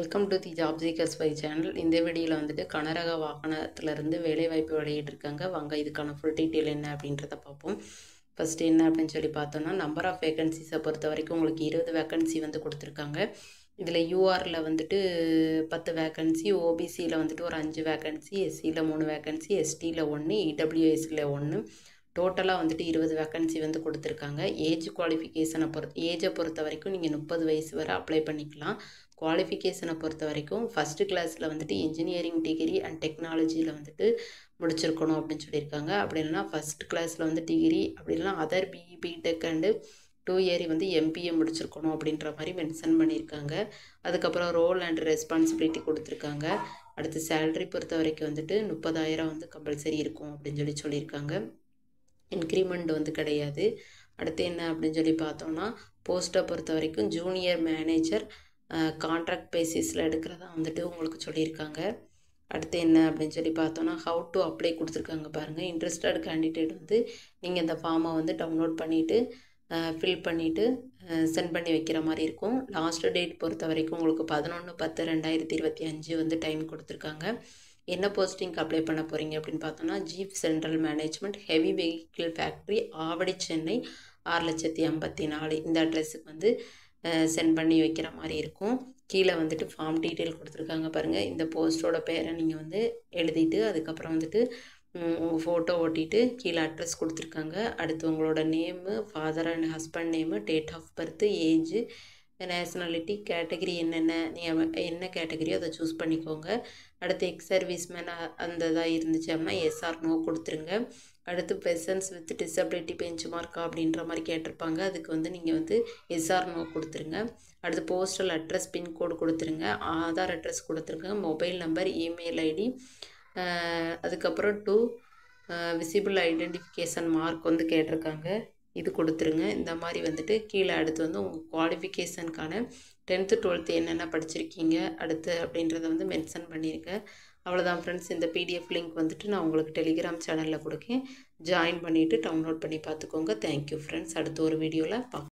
Welcome to the job seekers பை channel. இந்த வீடியோவில் வந்துட்டு கனரக வாகனத்திலிருந்து வேலைவாய்ப்பு வெளியிட்டிருக்காங்க. வாங்க இதுக்கான ஃபுல் டீட்டெயில் என்ன அப்படின்றத பார்ப்போம். ஃபஸ்ட்டு என்ன அப்படின்னு சொல்லி பார்த்தோன்னா, நம்பர் ஆஃப் வேகன்சிஸை பொறுத்த வரைக்கும் உங்களுக்கு 20 வேகன்சி வந்து கொடுத்துருக்காங்க. இதில் யூஆரில் வந்துட்டு 10 வேகன்சி, ஓபிசியில் வந்துட்டு ஒரு 5 வேகன்சி, எஸ்சியில் 3 வேகன்சி, எஸ்டியில் 1, இடபிள்யூஎஸ்சியில் 1, டோட்டலாக வந்துட்டு 20 வேகன்சி வந்து கொடுத்துருக்காங்க. ஏஜை பொறுத்த வரைக்கும் நீங்கள் 30 வயசு வரை அப்ளை பண்ணிக்கலாம். குவாலிஃபிகேஷனை பொறுத்த வரைக்கும் ஃபஸ்ட்டு கிளாஸில் வந்துட்டு இன்ஜினியரிங் டிகிரி அண்ட் டெக்னாலஜியில் வந்துட்டு முடிச்சிருக்கணும் அப்படின்னு சொல்லியிருக்காங்க. அப்படி இல்லைனா ஃபஸ்ட் கிளாஸில் வந்து டிகிரி, அப்படி இல்லைனா other BE BTech and 2 year வந்து எம்பிஏ முடிச்சிருக்கணும் அப்படின்ற மாதிரி மென்ஷன் பண்ணியிருக்காங்க. அதுக்கப்புறம் ரோல் அண்ட் ரெஸ்பான்சிபிலிட்டி கொடுத்துருக்காங்க. அடுத்து சேலரி பொறுத்த வரைக்கும் வந்துட்டு 30,000 வந்து கம்பல்சரி இருக்கும் அப்படின்னு சொல்லியிருக்காங்க. இன்க்ரிமெண்ட் வந்து கிடையாது. அடுத்து என்ன அப்படின்னு சொல்லி பார்த்தோன்னா, போஸ்ட்டை பொறுத்த வரைக்கும் ஜூனியர் மேனேஜர் கான்ட்ராக்ட் பேசிஸில் எடுக்கிறதா வந்துட்டு உங்களுக்கு சொல்லியிருக்காங்க. அடுத்து என்ன அப்படின்னு சொல்லி பார்த்தோன்னா, ஹவு டு அப்ளை கொடுத்துருக்காங்க பாருங்கள். இன்ட்ரெஸ்டட் கேண்டிடேட் வந்து நீங்கள் இந்த ஃபார்மை வந்து டவுன்லோட் பண்ணிவிட்டு ஃபில் பண்ணிவிட்டு சென்ட் பண்ணி வைக்கிற மாதிரி இருக்கும். லாஸ்ட் டேட் பொறுத்த வரைக்கும் உங்களுக்கு 11/10/2025 வந்து டைம் கொடுத்துருக்காங்க. என்ன போஸ்டிங்க்கு அப்ளை பண்ண போகிறீங்க அப்படின்னு பார்த்தோன்னா, chief central management heavy vehicle factory, Avadi, Chennai 6,54,000 இந்த அட்ரஸுக்கு வந்து சென்ட் பண்ணி வைக்கிற மாதிரி இருக்கும். கீழே வந்துட்டு ஃபார்ம் டீட்டெயில் கொடுத்துருக்காங்க பாருங்கள். இந்த போஸ்ட்டோட பேரை நீங்கள் வந்து எழுதிட்டு அதுக்கப்புறம் வந்துட்டு உங்கள் ஃபோட்டோ ஓட்டிட்டு கீழே அட்ரஸ் கொடுத்துருக்காங்க. அடுத்து உங்களோட name, father and husband name, date of birth, age, nationality, category நீங்கள் என்ன கேட்டகரியோ அதை சூஸ் பண்ணிக்கோங்க. அடுத்து எக்ஸ் சர்வீஸ்மேன் அந்த இதாக இருந்துச்சு அப்படின்னா எஸ் ஆர் நோ கொடுத்துருங்க. அடுத்து பெர்சன்ஸ் வித் டிசபிலிட்டி பெஞ்ச் மார்க்கா அப்படின்ற மாதிரி கேட்டிருப்பாங்க. அதுக்கு வந்து நீங்கள் வந்து எஸ் ஆர் நோ கொடுத்துருங்க. அடுத்து போஸ்டல் அட்ரஸ், பின்கோடு கொடுத்துருங்க. ஆதார் அட்ரஸ் கொடுத்துருங்க. மொபைல் நம்பர், இமெயில் ஐடி, அதுக்கப்புறம் விசிபிள் ஐடென்டிஃபிகேஷன் மார்க் வந்து கேட்டிருக்காங்க. இது கொடுத்துருங்க. இந்த மாதிரி வந்துட்டு கீழே அடுத்து வந்து உங்கள் குவாலிஃபிகேஷனுக்கான 10th 12th என்னென்ன படிச்சிருக்கீங்க அடுத்து அப்படின்றத வந்து மென்ஷன் பண்ணியிருக்கேன். அவ்வளோதான் ஃப்ரெண்ட்ஸ். இந்த பிடிஎஃப் லிங்க் வந்துட்டு நான் உங்களுக்கு டெலிகிராம் சேனலில் கொடுக்கேன். ஜாயின் பண்ணிவிட்டு டவுன்லோட் பண்ணி பார்த்துக்கோங்க. Thank you friends. அடுத்த ஒரு வீடியோவில் பார்க்கலாம்.